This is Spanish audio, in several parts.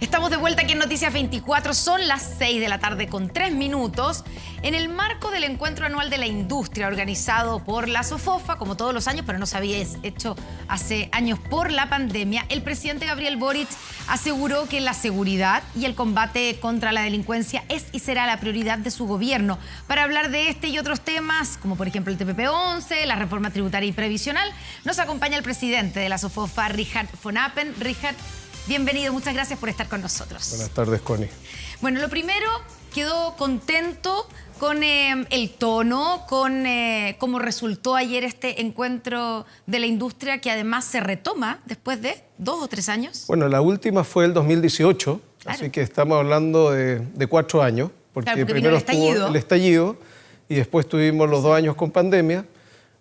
Estamos de vuelta aquí en Noticias 24, son las 6 de la tarde con 3 minutos. En el marco del Encuentro Anual de la Industria organizado por la SOFOFA, como todos los años, pero no se había hecho hace años por la pandemia, el presidente Gabriel Boric aseguró que la seguridad y el combate contra la delincuencia es y será la prioridad de su gobierno. Para hablar de este y otros temas, como por ejemplo el TPP-11, la reforma tributaria y previsional, nos acompaña el presidente de la SOFOFA, Richard von Appen. Richard, bienvenido, muchas gracias por estar con nosotros. Buenas tardes, Connie. Bueno, lo primero, quedó contento con el tono, con cómo resultó ayer este encuentro de la industria, que además se retoma después de 2 o 3 años. Bueno, la última fue el 2018, claro. Así que estamos hablando de 4 años, porque primero estuvo el estallido y después tuvimos los 2 años con pandemia.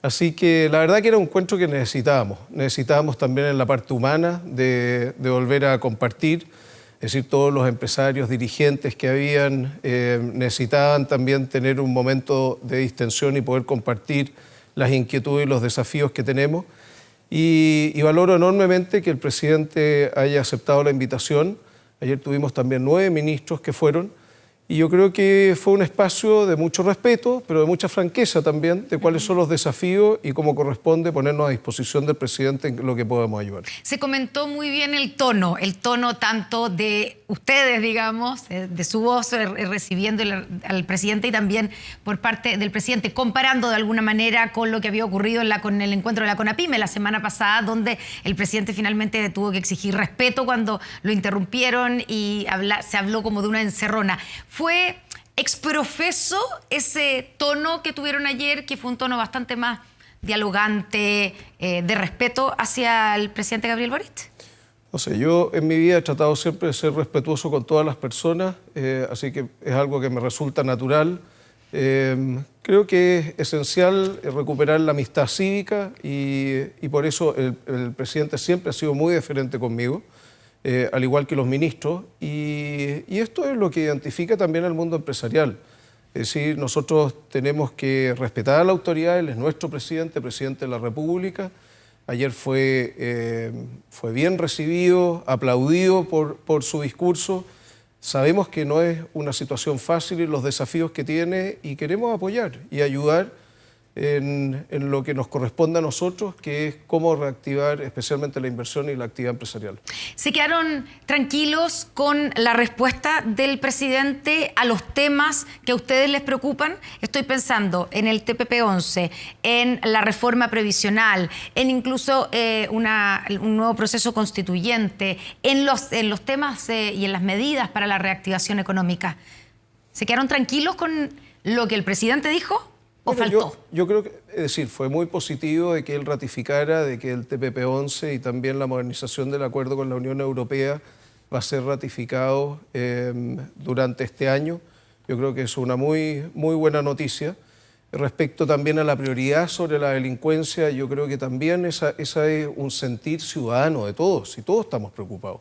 Así que la verdad que era un encuentro que necesitábamos. Necesitábamos también en la parte humana de volver a compartir. Es decir, todos los empresarios, dirigentes que habían, necesitaban también tener un momento de distensión y poder compartir las inquietudes y los desafíos que tenemos. Y valoro enormemente que el presidente haya aceptado la invitación. Ayer tuvimos también 9 ministros que fueron. Y yo creo que fue un espacio de mucho respeto, pero de mucha franqueza también, de cuáles son los desafíos y cómo corresponde ponernos a disposición del presidente en lo que podemos ayudar. Se comentó muy bien el tono tanto de ustedes, digamos, de su voz recibiendo al presidente y también por parte del presidente, comparando de alguna manera con lo que había ocurrido con el encuentro de la CONAPYME la semana pasada, donde el presidente finalmente tuvo que exigir respeto cuando lo interrumpieron y se habló como de una encerrona. ¿Fue exprofeso ese tono que tuvieron ayer, que fue un tono bastante más dialogante, de respeto hacia el presidente Gabriel Boric? No sé, yo en mi vida he tratado siempre de ser respetuoso con todas las personas, así que es algo que me resulta natural. Creo que es esencial recuperar la amistad cívica y por eso el presidente siempre ha sido muy deferente conmigo. Al igual que los ministros, y esto es lo que identifica también al mundo empresarial. Es decir, nosotros tenemos que respetar a la autoridad, él es nuestro presidente, presidente de la República. Ayer fue bien recibido, aplaudido por su discurso. Sabemos que no es una situación fácil y los desafíos que tiene, y queremos apoyar y ayudar en lo que nos corresponde a nosotros, que es cómo reactivar especialmente la inversión y la actividad empresarial. ¿Se quedaron tranquilos con la respuesta del presidente a los temas que a ustedes les preocupan? Estoy pensando en el TPP-11, en la reforma previsional, en incluso un nuevo proceso constituyente, en los temas y en las medidas para la reactivación económica. ¿Se quedaron tranquilos con lo que el presidente dijo? Bueno, yo creo que, es decir, fue muy positivo de que él ratificara de que el TPP-11 y también la modernización del acuerdo con la Unión Europea va a ser ratificado durante este año. Yo creo que es una muy buena noticia. Respecto también a la prioridad sobre la delincuencia, yo creo que también esa es un sentir ciudadano de todos, y todos estamos preocupados.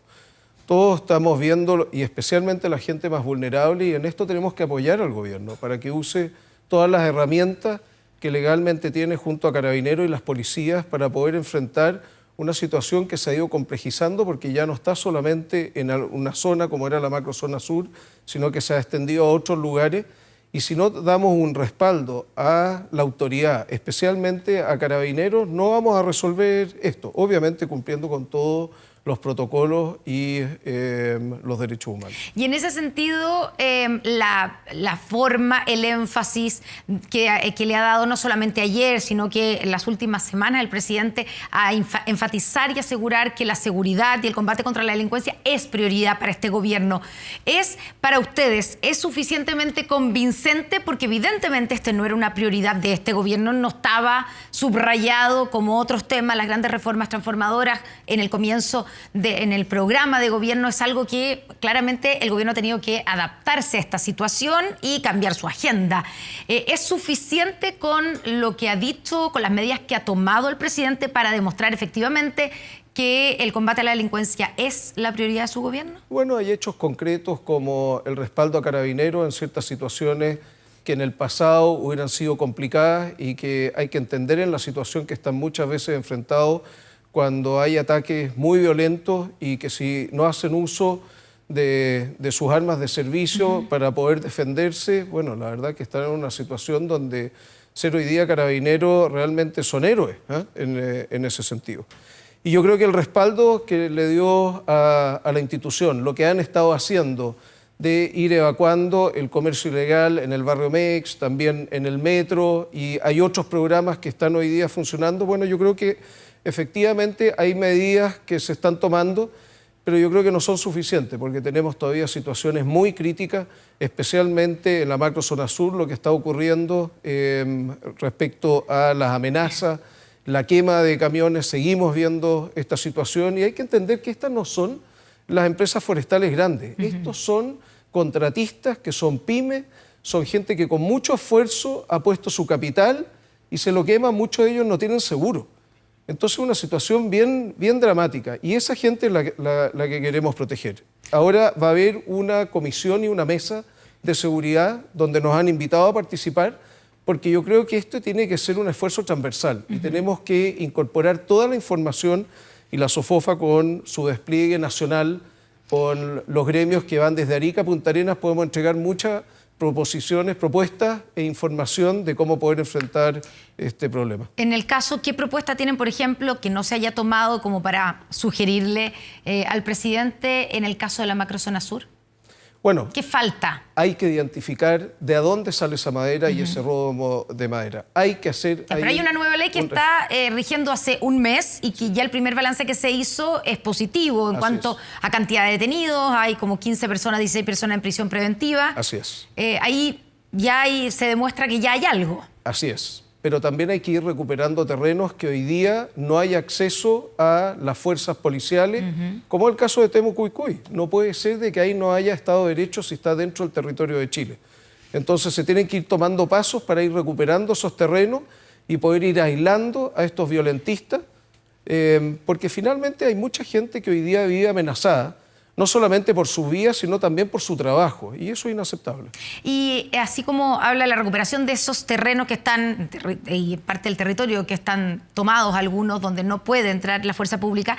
Todos estamos viendo, y especialmente la gente más vulnerable, y en esto tenemos que apoyar al gobierno para que use todas las herramientas que legalmente tiene junto a Carabineros y las policías para poder enfrentar una situación que se ha ido complejizando, porque ya no está solamente en una zona como era la macrozona sur, sino que se ha extendido a otros lugares. Y si no damos un respaldo a la autoridad, especialmente a Carabineros, no vamos a resolver esto, obviamente cumpliendo con todos los protocolos y los derechos humanos. Y en ese sentido, la forma, el énfasis que le ha dado no solamente ayer, sino que en las últimas semanas el presidente a enfatizar y asegurar que la seguridad y el combate contra la delincuencia es prioridad para este gobierno. ¿Es para ustedes, es suficientemente convincente? Porque evidentemente este no era una prioridad de este gobierno, no estaba subrayado como otros temas, las grandes reformas transformadoras en el comienzo en el programa de gobierno. Es algo que claramente el gobierno ha tenido que adaptarse a esta situación y cambiar su agenda. ¿Es suficiente con lo que ha dicho, con las medidas que ha tomado el presidente para demostrar efectivamente que el combate a la delincuencia es la prioridad de su gobierno? Bueno, hay hechos concretos como el respaldo a Carabineros en ciertas situaciones que en el pasado hubieran sido complicadas y que hay que entender en la situación que están muchas veces enfrentados cuando hay ataques muy violentos, y que si no hacen uso de sus armas de servicio para poder defenderse. Bueno, la verdad que están en una situación donde ser hoy día carabinero realmente son héroes, en ese sentido. Y yo creo que el respaldo que le dio a la institución, lo que han estado haciendo de ir evacuando el comercio ilegal en el barrio Mex, también en el metro, y hay otros programas que están hoy día funcionando. Bueno, yo creo que efectivamente hay medidas que se están tomando, pero yo creo que no son suficientes porque tenemos todavía situaciones muy críticas, especialmente en la macrozona sur, lo que está ocurriendo respecto a las amenazas, la quema de camiones. Seguimos viendo esta situación y hay que entender que estas no son las empresas forestales grandes. Estos son contratistas que son pymes, son gente que con mucho esfuerzo ha puesto su capital y se lo quema, muchos de ellos no tienen seguro. Entonces es una situación bien dramática y esa gente es la que queremos proteger. Ahora va a haber una comisión y una mesa de seguridad donde nos han invitado a participar porque yo creo que esto tiene que ser un esfuerzo transversal y tenemos que incorporar toda la información y la SOFOFA con su despliegue nacional, con los gremios que van desde Arica a Punta Arenas, podemos entregar muchas proposiciones, propuestas e información de cómo poder enfrentar este problema. En el caso, ¿qué propuesta tienen, por ejemplo, que no se haya tomado como para sugerirle al presidente en el caso de la macrozona sur? Bueno, ¿qué falta? Hay que identificar de a dónde sale esa madera y ese robo de madera. Hay que hacer... Pero hay una nueva ley que está rigiendo hace un mes y que ya el primer balance que se hizo es positivo en cuanto a cantidad de detenidos. Hay como 15 personas, 16 personas en prisión preventiva. Así es. Ahí ya se demuestra que ya hay algo. Así es. Pero también hay que ir recuperando terrenos que hoy día no hay acceso a las fuerzas policiales, como el caso de Temucuicui. No puede ser de que ahí no haya Estado de Derecho si está dentro del territorio de Chile. Entonces se tienen que ir tomando pasos para ir recuperando esos terrenos y poder ir aislando a estos violentistas, porque finalmente hay mucha gente que hoy día vive amenazada, no solamente por su vida, sino también por su trabajo, y eso es inaceptable. Y así como habla la recuperación de esos terrenos que están, y parte del territorio que están tomados algunos, donde no puede entrar la fuerza pública,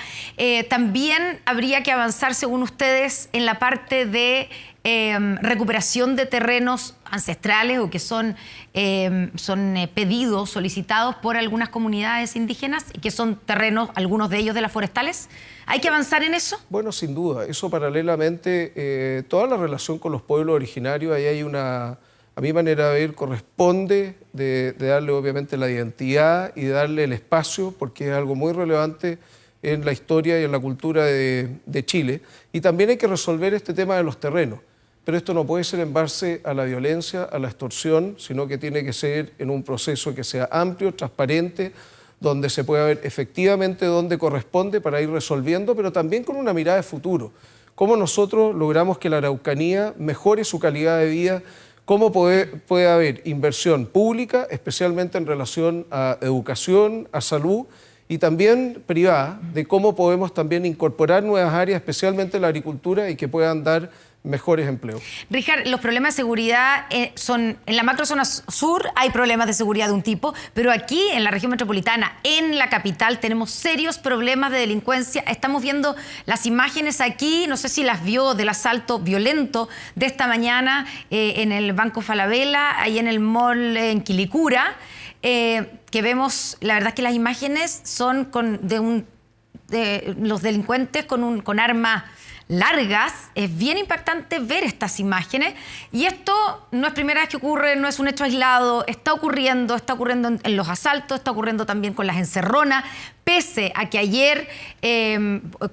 también habría que avanzar, según ustedes, en la parte de recuperación de terrenos ancestrales o que son pedidos, solicitados por algunas comunidades indígenas y que son terrenos, algunos de ellos de las forestales. ¿Hay que avanzar en eso? Bueno, sin duda. Eso paralelamente, toda la relación con los pueblos originarios, ahí hay una, a mi manera de ver, corresponde de darle obviamente la identidad y darle el espacio, porque es algo muy relevante en la historia y en la cultura de Chile. Y también hay que resolver este tema de los terrenos. Pero esto no puede ser en base a la violencia, a la extorsión, sino que tiene que ser en un proceso que sea amplio, transparente, donde se pueda ver efectivamente dónde corresponde para ir resolviendo, pero también con una mirada de futuro. Cómo nosotros logramos que la Araucanía mejore su calidad de vida, cómo puede haber inversión pública, especialmente en relación a educación, a salud, y también privada, de cómo podemos también incorporar nuevas áreas, especialmente la agricultura, y que puedan dar mejores empleos. Richard, los problemas de seguridad son, en la macrozona sur hay problemas de seguridad de un tipo, pero aquí en la región metropolitana, en la capital, tenemos serios problemas de delincuencia. Estamos viendo las imágenes aquí, no sé si las vio, del asalto violento de esta mañana en el Banco Falabella, ahí en el mall en Quilicura, que vemos, la verdad es que las imágenes son de los delincuentes con armas largas. Es bien impactante ver estas imágenes y esto no es primera vez que ocurre, no es un hecho aislado, está ocurriendo en los asaltos, está ocurriendo también con las encerronas, pese a que ayer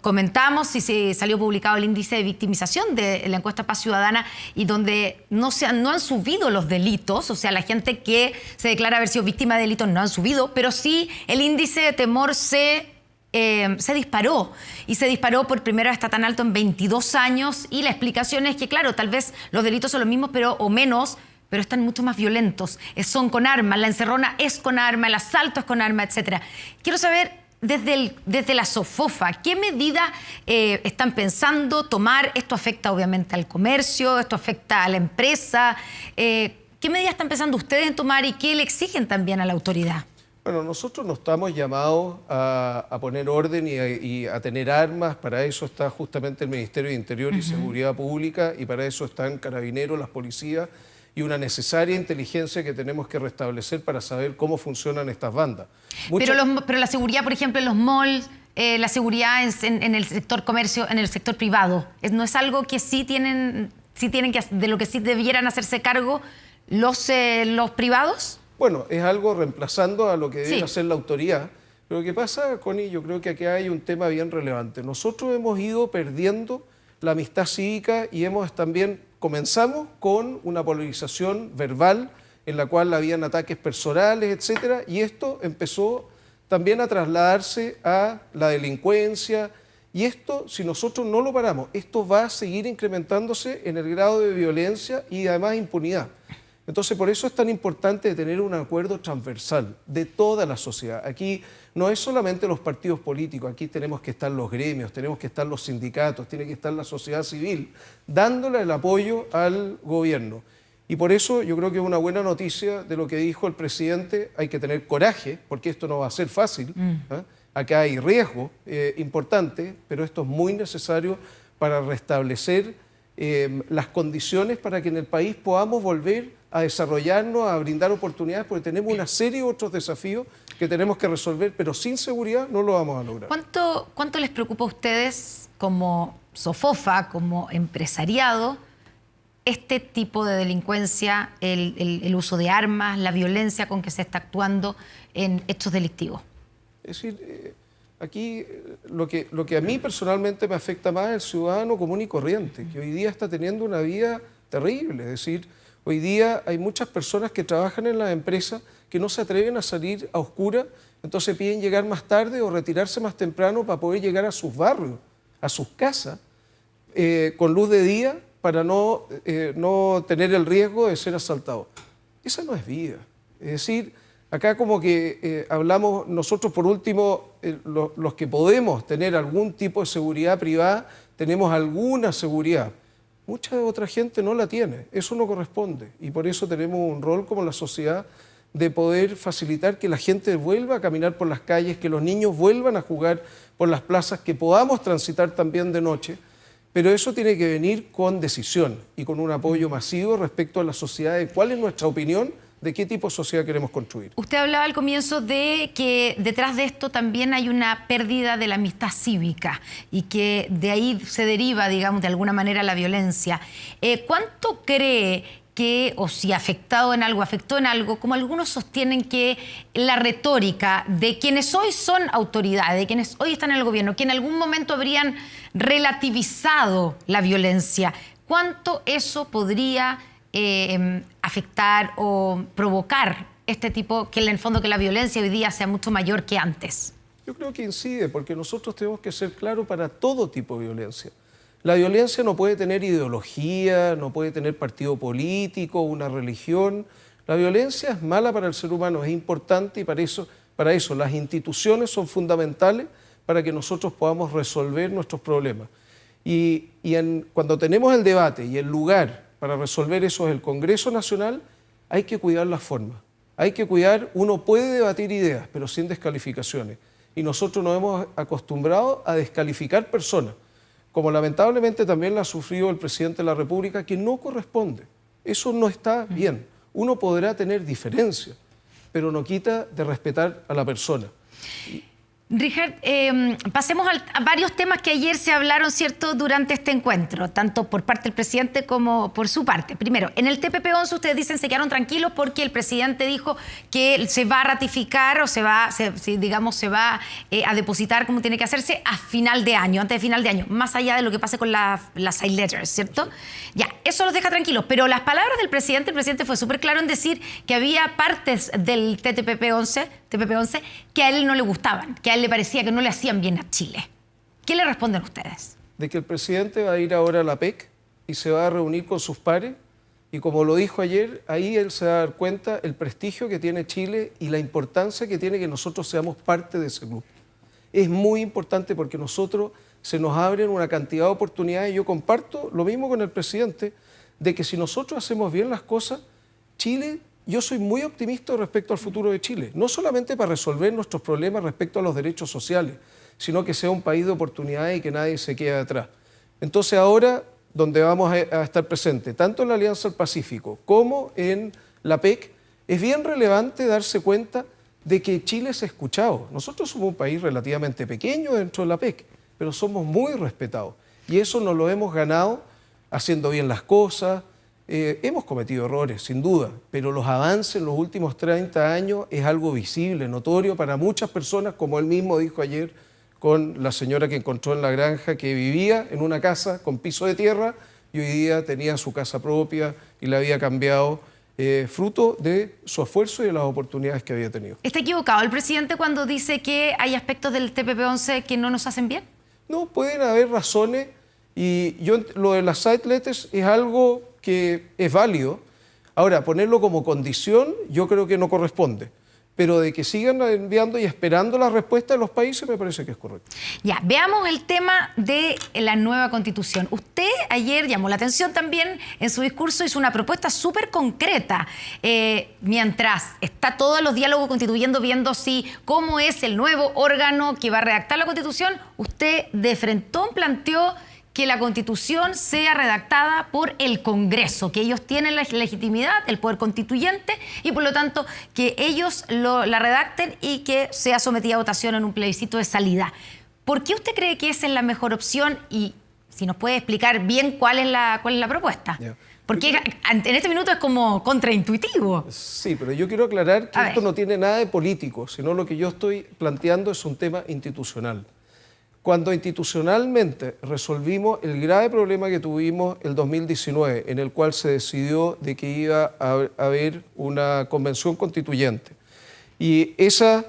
comentamos y se salió publicado el índice de victimización de la encuesta Paz Ciudadana y donde no han subido los delitos, o sea, la gente que se declara haber sido víctima de delitos no han subido, pero sí el índice de temor se disparó y se disparó por primera vez, está tan alto en 22 años y la explicación es que, claro, tal vez los delitos son los mismos o menos, pero están mucho más violentos, son con armas, la encerrona es con arma, el asalto es con arma, etc. Quiero saber, desde la SOFOFA, ¿qué medidas están pensando tomar? Esto afecta obviamente al comercio, esto afecta a la empresa. ¿Qué medidas están pensando ustedes en tomar y qué le exigen también a la autoridad? Bueno, nosotros no estamos llamados a poner orden y a tener armas. Para eso está justamente el Ministerio de Interior y Seguridad Pública, y para eso están Carabineros, las policías y una necesaria inteligencia que tenemos que restablecer para saber cómo funcionan estas bandas. Pero la seguridad, por ejemplo, en los malls, la seguridad en el sector comercio, en el sector privado, ¿no es algo que sí tienen que, de lo que sí debieran hacerse cargo los privados? Bueno, es algo reemplazando a lo que debe hacer la autoridad. Pero lo que pasa, Connie, yo creo que aquí hay un tema bien relevante. Nosotros hemos ido perdiendo la amistad cívica y comenzamos con una polarización verbal en la cual habían ataques personales, etcétera, y esto empezó también a trasladarse a la delincuencia. Y esto, si nosotros no lo paramos, esto va a seguir incrementándose en el grado de violencia y además impunidad. Entonces, por eso es tan importante tener un acuerdo transversal de toda la sociedad. Aquí no es solamente los partidos políticos, aquí tenemos que estar los gremios, tenemos que estar los sindicatos, tiene que estar la sociedad civil, dándole el apoyo al gobierno. Y por eso yo creo que es una buena noticia de lo que dijo el presidente. Hay que tener coraje, porque esto no va a ser fácil. Acá hay riesgo importante, pero esto es muy necesario para restablecer las condiciones para que en el país podamos volver a desarrollarnos, a brindar oportunidades, porque tenemos una serie de otros desafíos que tenemos que resolver, pero sin seguridad no lo vamos a lograr. ¿Cuánto les preocupa a ustedes como SOFOFA, como empresariado, este tipo de delincuencia, el uso de armas, la violencia con que se está actuando en hechos delictivos? Es decir, aquí lo que a mí personalmente me afecta más es el ciudadano común y corriente, que hoy día está teniendo una vida terrible. Es decir, hoy día hay muchas personas que trabajan en las empresas que no se atreven a salir a oscuras, entonces piden llegar más tarde o retirarse más temprano para poder llegar a sus barrios, a sus casas, con luz de día, para no tener el riesgo de ser asaltados. Esa no es vida. Es decir, acá como que hablamos nosotros, por último, los que podemos tener algún tipo de seguridad privada, tenemos alguna seguridad. Mucha otra gente no la tiene, eso no corresponde. Y por eso tenemos un rol como la sociedad de poder facilitar que la gente vuelva a caminar por las calles, que los niños vuelvan a jugar por las plazas, que podamos transitar también de noche. Pero eso tiene que venir con decisión y con un apoyo masivo respecto a la sociedad, de cuál es nuestra opinión, de qué tipo de sociedad queremos construir. Usted hablaba al comienzo de que detrás de esto también hay una pérdida de la amistad cívica y que de ahí se deriva, digamos, de alguna manera la violencia. ¿Cuánto cree que, o si afectó en algo, como algunos sostienen que la retórica de quienes hoy son autoridades, de quienes hoy están en el gobierno, que en algún momento habrían relativizado la violencia, cuánto eso podría afectar o provocar este tipo, que en el fondo que la violencia hoy día sea mucho mayor que antes? Yo creo que incide, porque nosotros tenemos que ser claros para todo tipo de violencia. La violencia no puede tener ideología, no puede tener partido político, una religión. La violencia es mala para el ser humano, es importante, y para eso las instituciones son fundamentales para que nosotros podamos resolver nuestros problemas. Cuando tenemos el debate y el lugar para resolver eso es el Congreso Nacional, hay que cuidar las formas. Hay que cuidar, uno puede debatir ideas, pero sin descalificaciones. Y nosotros nos hemos acostumbrado a descalificar personas, como lamentablemente también la ha sufrido el presidente de la República, que no corresponde. Eso no está bien. Uno podrá tener diferencias, pero no quita de respetar a la persona. Richard, pasemos a varios temas que ayer se hablaron, ¿cierto?, durante este encuentro, tanto por parte del presidente como por su parte. Primero, en el TPP-11 ustedes dicen se quedaron tranquilos porque el presidente dijo que se va a ratificar o se va a depositar como tiene que hacerse a final de año, antes de final de año, más allá de lo que pase con las side letters, ¿cierto? Ya, eso los deja tranquilos, pero las palabras del presidente, el presidente fue súper claro en decir que había partes del TPP-11 que a él no le gustaban, que a él le parecía que no le hacían bien a Chile. ¿Qué le responden ustedes? De que el presidente va a ir ahora a la PEC y se va a reunir con sus pares, y como lo dijo ayer, ahí él se va a dar cuenta el prestigio que tiene Chile y la importancia que tiene que nosotros seamos parte de ese grupo. Es muy importante porque nosotros se nos abren una cantidad de oportunidades. Yo comparto lo mismo con el presidente, de que si nosotros hacemos bien las cosas, Chile yo soy muy optimista respecto al futuro de Chile, no solamente para resolver nuestros problemas respecto a los derechos sociales, sino que sea un país de oportunidades y que nadie se quede atrás. Entonces ahora, donde vamos a estar presentes, tanto en la Alianza del Pacífico como en la PEC, es bien relevante darse cuenta de que Chile es escuchado. Nosotros somos un país relativamente pequeño dentro de la PEC, pero somos muy respetados. Y eso nos lo hemos ganado haciendo bien las cosas. Hemos cometido errores, sin duda, pero los avances en los últimos 30 años es algo visible, notorio para muchas personas, como él mismo dijo ayer con la señora que encontró en la granja, que vivía en una casa con piso de tierra y hoy día tenía su casa propia y la había cambiado fruto de su esfuerzo y de las oportunidades que había tenido. ¿Está equivocado el presidente cuando dice que hay aspectos del TPP-11 que no nos hacen bien? No, pueden haber razones y lo de las side letters es algo que es válido. Ahora, ponerlo como condición yo creo que no corresponde. Pero de que sigan enviando y esperando la respuesta de los países me parece que es correcto. Ya, veamos el tema de la nueva Constitución. Usted ayer llamó la atención también en su discurso, hizo una propuesta súper concreta. Mientras está todos los diálogos constituyendo viendo cómo es el nuevo órgano que va a redactar la Constitución, usted de frentón planteó que la Constitución sea redactada por el Congreso, que ellos tienen la legitimidad, el poder constituyente, y por lo tanto que ellos la redacten y que sea sometida a votación en un plebiscito de salida. ¿Por qué usted cree que esa es la mejor opción? Y si nos puede explicar bien cuál es la propuesta. Yeah. Porque en este minuto es como contraintuitivo. Sí, pero yo quiero aclarar que esto no tiene nada de político, sino lo que yo estoy planteando es un tema institucional. Cuando institucionalmente resolvimos el grave problema que tuvimos el 2019, en el cual se decidió de que iba a haber una convención constituyente, y esa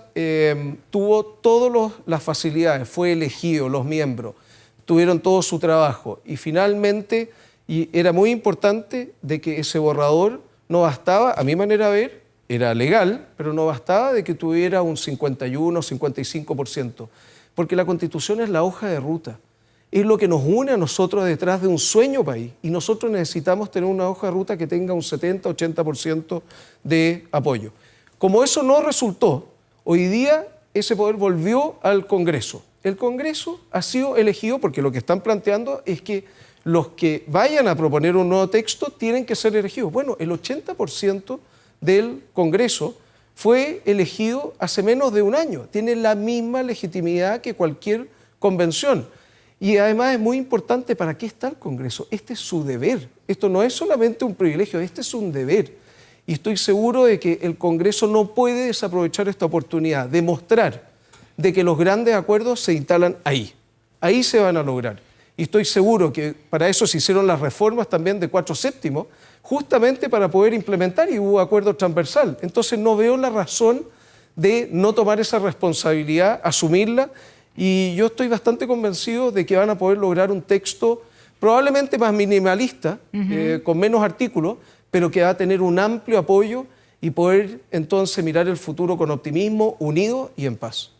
tuvo todas las facilidades, fue elegido, los miembros, tuvieron todo su trabajo, y finalmente, y era muy importante de que ese borrador no bastaba, a mi manera de ver, era legal, pero no bastaba de que tuviera un 51 o 55%. Porque la Constitución es la hoja de ruta, es lo que nos une a nosotros detrás de un sueño país y nosotros necesitamos tener una hoja de ruta que tenga un 70-80% de apoyo. Como eso no resultó, hoy día ese poder volvió al Congreso. El Congreso ha sido elegido porque lo que están planteando es que los que vayan a proponer un nuevo texto tienen que ser elegidos. Bueno, el 80% del Congreso fue elegido hace menos de un año. Tiene la misma legitimidad que cualquier convención. Y además es muy importante para qué está el Congreso. Este es su deber. Esto no es solamente un privilegio, este es un deber. Y estoy seguro de que el Congreso no puede desaprovechar esta oportunidad de mostrar de que los grandes acuerdos se instalan ahí. Ahí se van a lograr. Y estoy seguro que para eso se hicieron las reformas también de 4/7, justamente para poder implementar, y hubo acuerdo transversal. Entonces no veo la razón de no tomar esa responsabilidad, asumirla, y yo estoy bastante convencido de que van a poder lograr un texto probablemente más minimalista, con menos artículos, pero que va a tener un amplio apoyo y poder entonces mirar el futuro con optimismo, unido y en paz.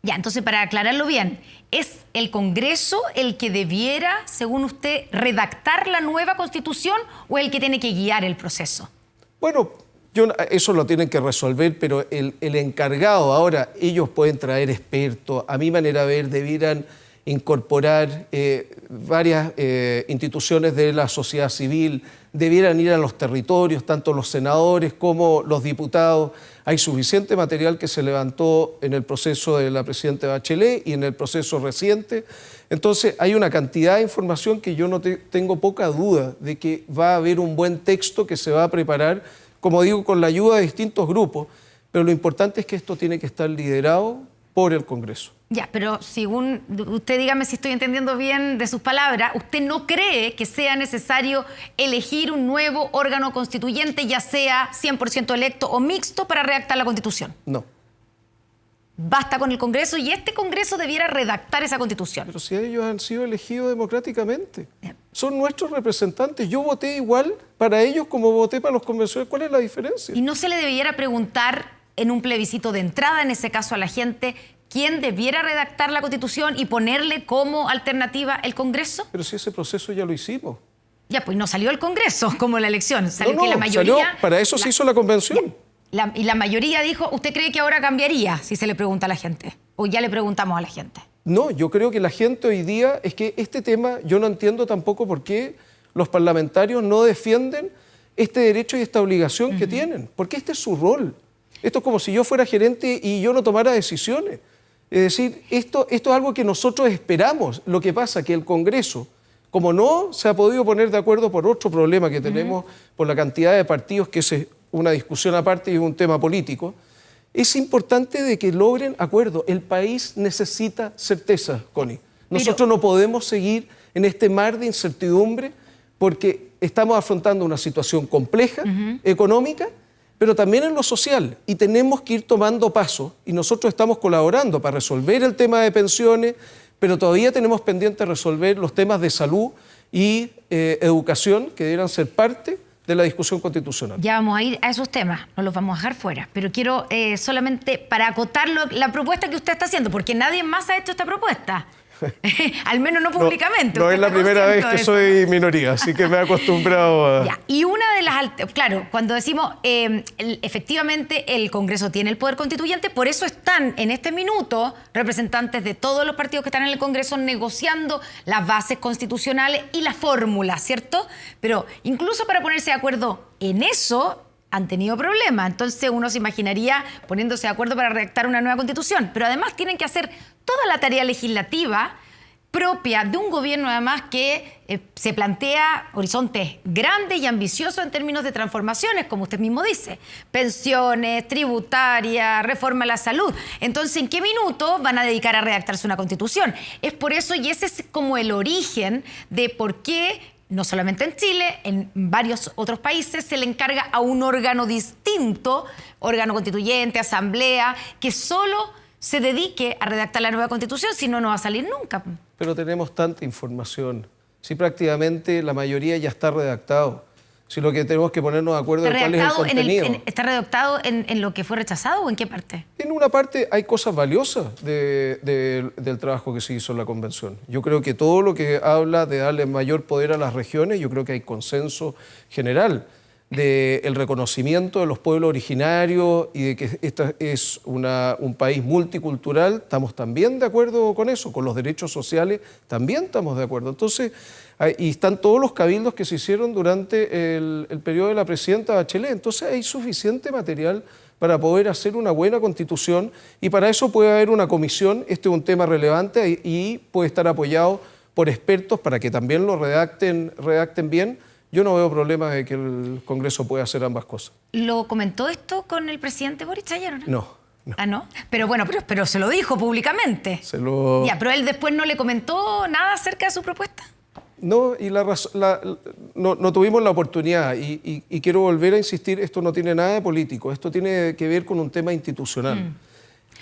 Ya, entonces para aclararlo bien, ¿es el Congreso el que debiera, según usted, redactar la nueva Constitución o el que tiene que guiar el proceso? Bueno, eso lo tienen que resolver, pero el encargado, ahora ellos pueden traer expertos, a mi manera de ver debieran incorporar varias instituciones de la sociedad civil, debieran ir a los territorios, tanto los senadores como los diputados. Hay suficiente material que se levantó en el proceso de la presidenta Bachelet y en el proceso reciente. Entonces hay una cantidad de información que yo no tengo poca duda de que va a haber un buen texto que se va a preparar, como digo, con la ayuda de distintos grupos, pero lo importante es que esto tiene que estar liderado por el Congreso. Ya, pero según usted, dígame si estoy entendiendo bien de sus palabras, ¿usted no cree que sea necesario elegir un nuevo órgano constituyente, ya sea 100% electo o mixto, para redactar la Constitución? No. Basta con el Congreso y este Congreso debiera redactar esa Constitución. Pero si ellos han sido elegidos democráticamente, son nuestros representantes. Yo voté igual para ellos como voté para los convencionales. ¿Cuál es la diferencia? ¿Y no se le debiera preguntar en un plebiscito de entrada, en ese caso a la gente, quién debiera redactar la Constitución y ponerle como alternativa el Congreso? Pero si ese proceso ya lo hicimos. Ya, pues no salió el Congreso como la elección. Salió No, que la mayoría... salió, para eso se hizo la convención. Y la mayoría dijo, ¿usted cree que ahora cambiaría si se le pregunta a la gente? ¿O ya le preguntamos a la gente? No, yo creo que la gente hoy día, es que este tema, yo no entiendo tampoco por qué los parlamentarios no defienden este derecho y esta obligación que tienen, porque este es su rol. Esto es como si yo fuera gerente y yo no tomara decisiones. Es decir, esto es algo que nosotros esperamos. Lo que pasa es que el Congreso, como no se ha podido poner de acuerdo por otro problema que tenemos, por la cantidad de partidos, que es una discusión aparte y es un tema político, es importante de que logren acuerdo. El país necesita certeza, Connie. Nosotros no podemos seguir en este mar de incertidumbre porque estamos afrontando una situación compleja, económica, pero también en lo social. Y tenemos que ir tomando pasos y nosotros estamos colaborando para resolver el tema de pensiones, pero todavía tenemos pendiente resolver los temas de salud y educación que debieran ser parte de la discusión constitucional. Ya vamos a ir a esos temas, no los vamos a dejar fuera, pero quiero solamente para acotar la propuesta que usted está haciendo, porque nadie más ha hecho esta propuesta. Al menos no públicamente. No es la primera vez que soy minoría, así que me he acostumbrado a... Ya. Y una de las... Claro, cuando decimos efectivamente el Congreso tiene el poder constituyente, por eso están en este minuto representantes de todos los partidos que están en el Congreso negociando las bases constitucionales y la fórmula, ¿cierto? Pero incluso para ponerse de acuerdo en eso han tenido problemas. Entonces uno se imaginaría poniéndose de acuerdo para redactar una nueva constitución. Pero además tienen que hacer toda la tarea legislativa propia de un gobierno además que se plantea horizontes grandes y ambiciosos en términos de transformaciones, como usted mismo dice. Pensiones, tributaria, reforma a la salud. Entonces, ¿en qué minuto van a dedicar a redactarse una constitución? Es por eso, y ese es como el origen de por qué no solamente en Chile, en varios otros países se le encarga a un órgano distinto, órgano constituyente, asamblea, que solo se dedique a redactar la nueva constitución, si no, no va a salir nunca. Pero tenemos tanta información. Si prácticamente la mayoría ya está redactado. Si lo que tenemos que ponernos de acuerdo es cuál es el contenido. ¿Está redactado en lo que fue rechazado o en qué parte? En una parte hay cosas valiosas del trabajo que se hizo en la convención. Yo creo que todo lo que habla de darle mayor poder a las regiones, yo creo que hay consenso general del reconocimiento de los pueblos originarios y de que este es un país multicultural. Estamos también de acuerdo con eso, con los derechos sociales también estamos de acuerdo. Entonces, y están todos los cabildos que se hicieron durante el periodo de la presidenta Bachelet. Entonces hay suficiente material para poder hacer una buena constitución y para eso puede haber una comisión. Este es un tema relevante y puede estar apoyado por expertos para que también lo redacten bien. Yo no veo problema de que el Congreso pueda hacer ambas cosas. ¿Lo comentó esto con el presidente Boric ayer o no? No. Ah, ¿no? Pero bueno, pero se lo dijo públicamente. Ya, pero él después no le comentó nada acerca de su propuesta. No, y no tuvimos la oportunidad y quiero volver a insistir, esto no tiene nada de político, esto tiene que ver con un tema institucional.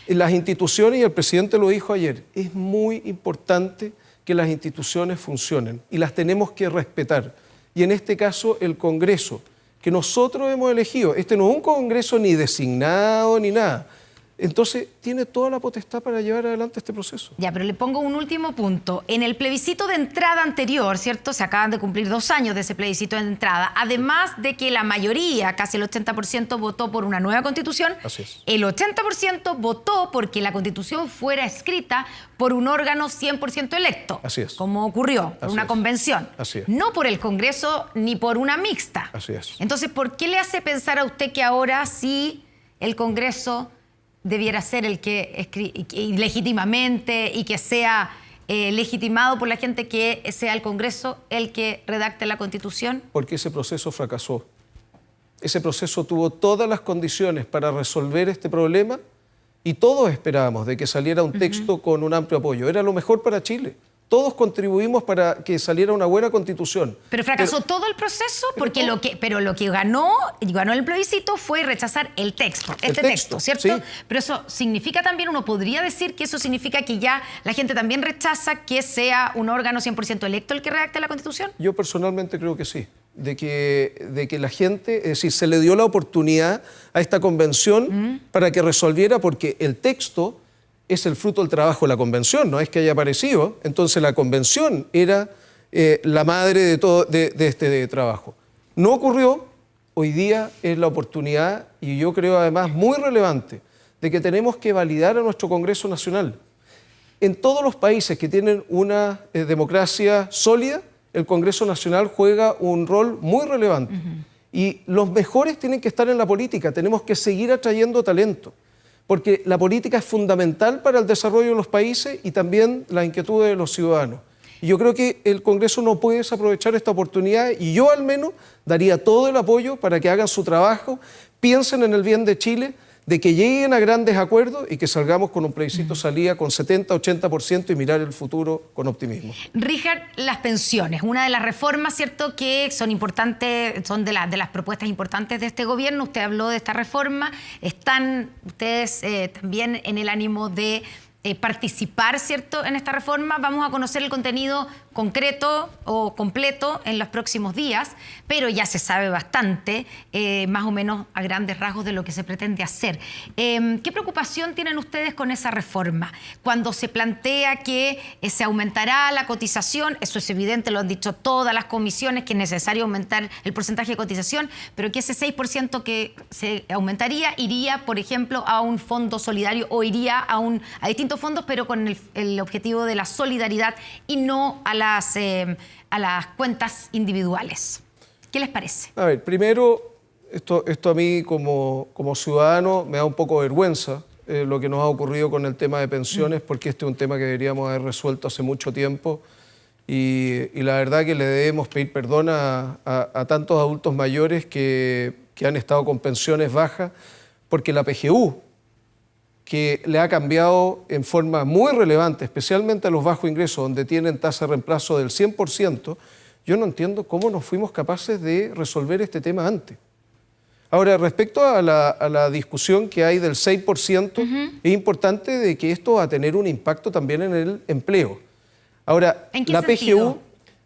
Las instituciones, y el presidente lo dijo ayer, es muy importante que las instituciones funcionen y las tenemos que respetar. Y en este caso el Congreso, que nosotros hemos elegido, este no es un Congreso ni designado ni nada. Entonces, tiene toda la potestad para llevar adelante este proceso. Ya, pero le pongo un último punto. En el plebiscito de entrada anterior, ¿cierto? Se acaban de cumplir 2 años de ese plebiscito de entrada. Además de que la mayoría, casi el 80%, votó por una nueva constitución. Así es. El 80% votó porque la constitución fuera escrita por un órgano 100% electo. Así es. Como ocurrió, por una convención. Así es. No por el Congreso ni por una mixta. Así es. Entonces, ¿por qué le hace pensar a usted que ahora sí el Congreso debiera ser el que legítimamente y que sea legitimado por la gente, que sea el Congreso el que redacte la Constitución? Porque ese proceso fracasó. Ese proceso tuvo todas las condiciones para resolver este problema y todos esperábamos de que saliera un texto con un amplio apoyo. Era lo mejor para Chile. Todos contribuimos para que saliera una buena constitución. Pero fracasó todo el proceso porque lo que ganó el plebiscito fue rechazar el texto, este texto, ¿cierto? Sí. Pero eso significa también, uno podría decir que eso significa que ya la gente también rechaza que sea un órgano 100% electo el que redacte la Constitución. Yo personalmente creo que sí. De que la gente, es decir, se le dio la oportunidad a esta convención para que resolviera, porque el texto es el fruto del trabajo de la convención, no es que haya aparecido. Entonces la convención era la madre de todo de este trabajo. No ocurrió, hoy día es la oportunidad, y yo creo además muy relevante, de que tenemos que validar a nuestro Congreso Nacional. En todos los países que tienen una democracia sólida, el Congreso Nacional juega un rol muy relevante. Y los mejores tienen que estar en la política, tenemos que seguir atrayendo talento, porque la política es fundamental para el desarrollo de los países y también las inquietudes de los ciudadanos. Y yo creo que el Congreso no puede desaprovechar esta oportunidad y yo al menos daría todo el apoyo para que hagan su trabajo, piensen en el bien de Chile, de que lleguen a grandes acuerdos y que salgamos con un plebiscito salida con 70-80% y mirar el futuro con optimismo. Richard, las pensiones, una de las reformas, ¿cierto?, que son importantes, son de las propuestas importantes de este gobierno. Usted habló de esta reforma. ¿Están ustedes también en el ánimo de participar, ¿cierto?, en esta reforma? Vamos a conocer el contenido concreto o completo en los próximos días, pero ya se sabe bastante, más o menos a grandes rasgos, de lo que se pretende hacer. ¿Qué preocupación tienen ustedes con esa reforma? Cuando se plantea que se aumentará la cotización, eso es evidente, lo han dicho todas las comisiones, que es necesario aumentar el porcentaje de cotización, pero que ese 6% que se aumentaría iría, por ejemplo, a un fondo solidario o iría a distintos fondos, pero con el objetivo de la solidaridad y no a las cuentas individuales. ¿Qué les parece? A ver, primero, esto a mí como ciudadano me da un poco de vergüenza lo que nos ha ocurrido con el tema de pensiones, porque este es un tema que deberíamos haber resuelto hace mucho tiempo y la verdad que le debemos pedir perdón a tantos adultos mayores que han estado con pensiones bajas, porque la PGU, que le ha cambiado en forma muy relevante, especialmente a los bajos ingresos, donde tienen tasa de reemplazo del 100%, yo no entiendo cómo no fuimos capaces de resolver este tema antes. Ahora, respecto a la discusión que hay del 6%, es importante de que esto va a tener un impacto también en el empleo. Ahora, ¿en qué la sentido? PGU,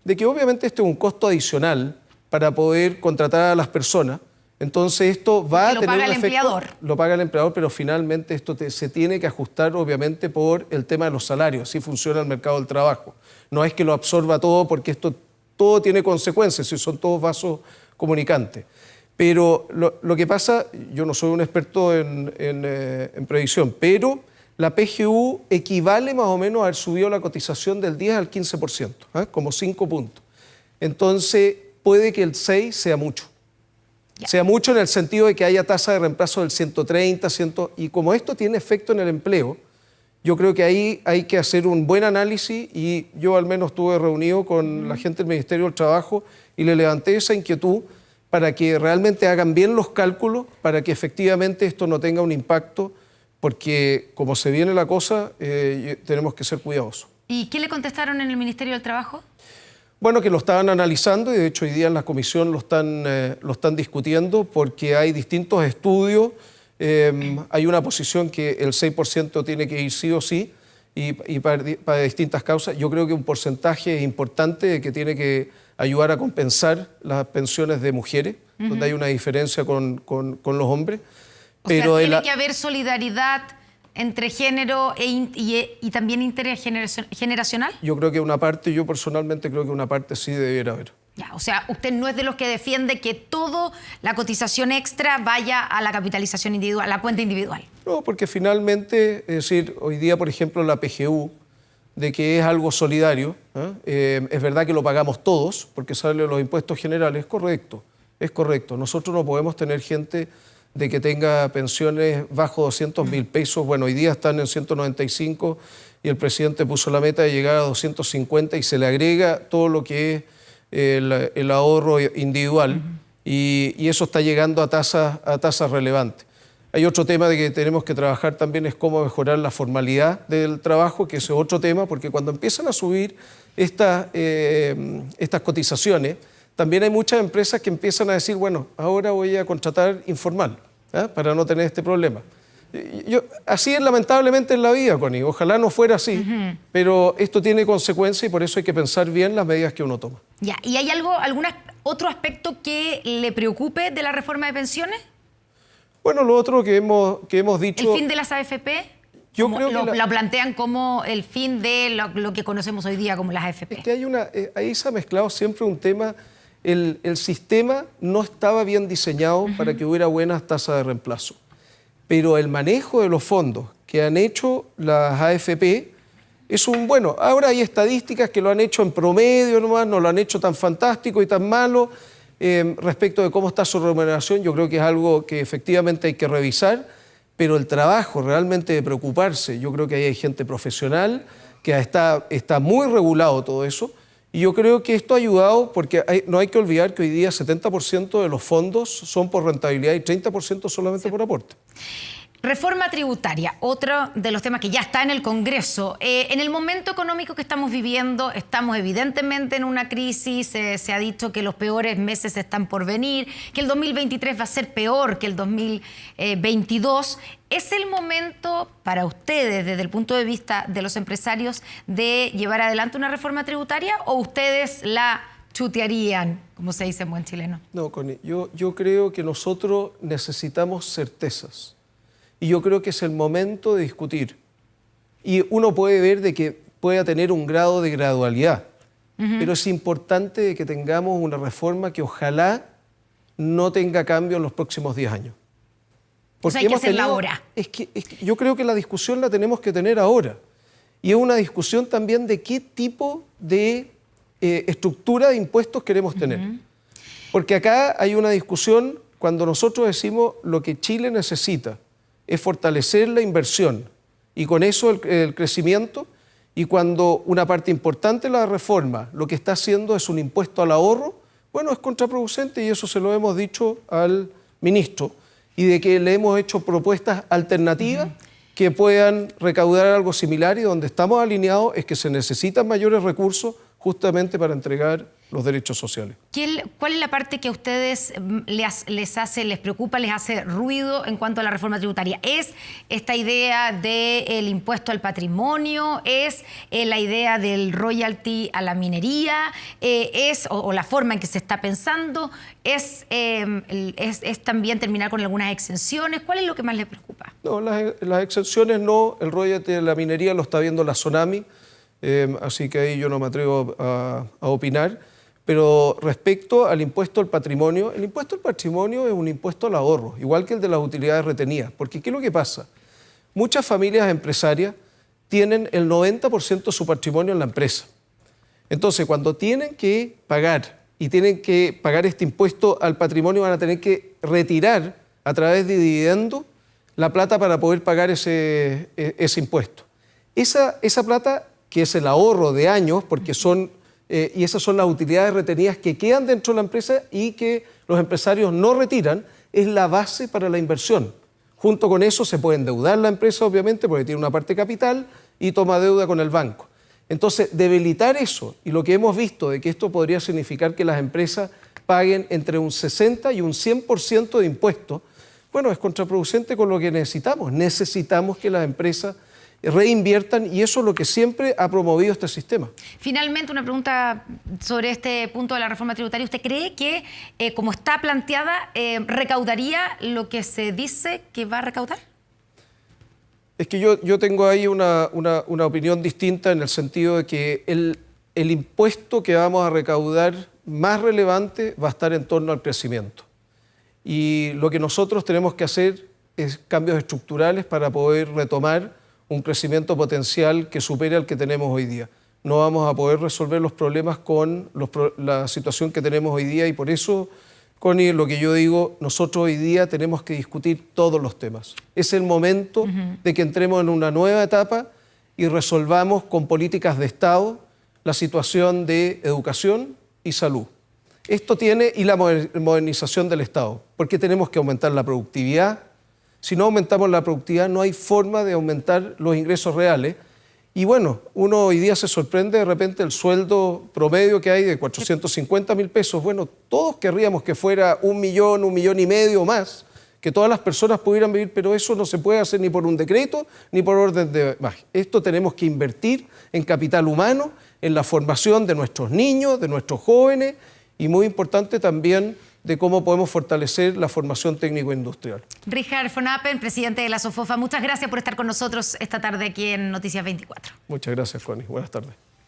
de que obviamente este es un costo adicional para poder contratar a las personas. Entonces esto va a tener un efecto. Lo paga el empleador. Lo paga el empleador, pero finalmente esto se tiene que ajustar obviamente por el tema de los salarios. Así funciona el mercado del trabajo. No es que lo absorba todo, porque esto todo tiene consecuencias y son todos vasos comunicantes. Pero lo que pasa, yo no soy un experto en previsión, pero la PGU equivale más o menos a haber subido la cotización del 10 al 15%, como 5 puntos. Entonces puede que el 6 sea mucho. Sea mucho en el sentido de que haya tasa de reemplazo del 130, y como esto tiene efecto en el empleo, yo creo que ahí hay que hacer un buen análisis y yo al menos estuve reunido con la gente del Ministerio del Trabajo y le levanté esa inquietud para que realmente hagan bien los cálculos, para que efectivamente esto no tenga un impacto, porque como se viene la cosa, tenemos que ser cuidadosos. ¿Y qué le contestaron en el Ministerio del Trabajo? Bueno, que lo estaban analizando y de hecho hoy día en la comisión lo están discutiendo porque hay distintos estudios. Hay una posición que el 6% tiene que ir sí o sí y para distintas causas. Yo creo que un porcentaje importante que tiene que ayudar a compensar las pensiones de mujeres, donde hay una diferencia con los hombres. Pero tiene que haber solidaridad entre género y también intergeneracional. Yo creo que una parte, yo personalmente creo que una parte sí debiera haber. Ya, o sea, usted no es de los que defiende que toda la cotización extra vaya a la capitalización individual, a la cuenta individual. No, porque finalmente, es decir, hoy día, por ejemplo, la PGU, de que es algo solidario, es verdad que lo pagamos todos, porque sale de los impuestos generales, es correcto. Nosotros no podemos tener gente de que tenga pensiones bajo 200.000 pesos. Bueno, hoy día están en 195 y el presidente puso la meta de llegar a 250 y se le agrega todo lo que es el ahorro individual y eso está llegando a tasas relevantes. Hay otro tema de que tenemos que trabajar también, es cómo mejorar la formalidad del trabajo, que ese es otro tema, porque cuando empiezan a subir estas cotizaciones, también hay muchas empresas que empiezan a decir, bueno, ahora voy a contratar informal, para no tener este problema. Así es lamentablemente en la vida, Connie. Ojalá no fuera así, pero esto tiene consecuencias y por eso hay que pensar bien las medidas que uno toma. Ya, ¿y hay algún otro aspecto que le preocupe de la reforma de pensiones? Bueno, lo otro que hemos dicho... ¿El fin de las AFP? Yo creo que lo plantean como el fin de lo que conocemos hoy día como las AFP. Es que ahí se ha mezclado siempre un tema. El sistema no estaba bien diseñado para que hubiera buenas tasas de reemplazo. Pero el manejo de los fondos que han hecho las AFP es bueno. Ahora hay estadísticas que lo han hecho en promedio nomás, no lo han hecho tan fantástico y tan malo. Respecto de cómo está su remuneración, yo creo que es algo que efectivamente hay que revisar, pero el trabajo realmente de preocuparse, yo creo que ahí hay gente profesional, que está muy regulado todo eso, y yo creo que esto ha ayudado porque no hay que olvidar que hoy día 70% de los fondos son por rentabilidad y 30% solamente por aporte. Reforma tributaria, otro de los temas que ya está en el Congreso. En el momento económico que estamos viviendo, estamos evidentemente en una crisis. Se ha dicho que los peores meses están por venir, que el 2023 va a ser peor que el 2022. ¿Es el momento para ustedes, desde el punto de vista de los empresarios, de llevar adelante una reforma tributaria o ustedes la chutearían, como se dice en buen chileno? No, Connie, yo creo que nosotros necesitamos certezas. Y yo creo que es el momento de discutir. Y uno puede ver de que pueda tener un grado de gradualidad, pero es importante que tengamos una reforma que ojalá no tenga cambio en los próximos 10 años. Porque hay que hacerla ahora. Es que yo creo que la discusión la tenemos que tener ahora. Y es una discusión también de qué tipo de estructura de impuestos queremos tener. Porque acá hay una discusión cuando nosotros decimos lo que Chile necesita es fortalecer la inversión y con eso el crecimiento, y cuando una parte importante de la reforma lo que está haciendo es un impuesto al ahorro, bueno, es contraproducente y eso se lo hemos dicho al ministro, y de que le hemos hecho propuestas alternativas que puedan recaudar algo similar, y donde estamos alineados es que se necesitan mayores recursos justamente para entregar los derechos sociales. ¿Cuál es la parte que a ustedes les preocupa, les hace ruido en cuanto a la reforma tributaria? ¿Es esta idea del impuesto al patrimonio? ¿Es la idea del royalty a la minería? ¿O la forma en que se está pensando? ¿Es también terminar con algunas exenciones? ¿Cuál es lo que más les preocupa? No, las exenciones no. El royalty de la minería lo está viendo la Sonami, así que ahí yo no me atrevo a opinar. Pero respecto al impuesto al patrimonio, el impuesto al patrimonio es un impuesto al ahorro, igual que el de las utilidades retenidas. Porque ¿qué es lo que pasa? Muchas familias empresarias tienen el 90% de su patrimonio en la empresa. Entonces, cuando tienen que pagar este impuesto al patrimonio, van a tener que retirar a través de dividendo la plata para poder pagar ese impuesto. Esa plata, que es el ahorro de años, porque y esas son las utilidades retenidas que quedan dentro de la empresa y que los empresarios no retiran, es la base para la inversión. Junto con eso se puede endeudar la empresa, obviamente, porque tiene una parte de capital y toma deuda con el banco. Entonces, debilitar eso, y lo que hemos visto de que esto podría significar que las empresas paguen entre un 60 y un 100% de impuestos, bueno, es contraproducente con lo que necesitamos. Necesitamos que las empresas reinviertan, y eso es lo que siempre ha promovido este sistema. Finalmente, una pregunta sobre este punto de la reforma tributaria. ¿Usted cree que, como está planteada, recaudaría lo que se dice que va a recaudar? Es que yo tengo ahí una opinión distinta, en el sentido de que el impuesto que vamos a recaudar más relevante va a estar en torno al crecimiento. Y lo que nosotros tenemos que hacer es cambios estructurales para poder retomar un crecimiento potencial que supere al que tenemos hoy día. No vamos a poder resolver los problemas con la situación que tenemos hoy día, y por eso, Connie, lo que yo digo, nosotros hoy día tenemos que discutir todos los temas. Es el momento de que entremos en una nueva etapa y resolvamos con políticas de Estado la situación de educación y salud. Y la modernización del Estado, porque tenemos que aumentar la productividad. Si no aumentamos la productividad, no hay forma de aumentar los ingresos reales. Y bueno, uno hoy día se sorprende de repente el sueldo promedio que hay de 450.000 pesos. Bueno, todos querríamos que fuera 1 millón, 1,5 millones más, que todas las personas pudieran vivir, pero eso no se puede hacer ni por un decreto ni por orden de magia. Esto tenemos que invertir en capital humano, en la formación de nuestros niños, de nuestros jóvenes, y muy importante también de cómo podemos fortalecer la formación técnico-industrial. Richard von Appen, presidente de la SOFOFA, muchas gracias por estar con nosotros esta tarde aquí en Noticias 24. Muchas gracias, Connie. Buenas tardes.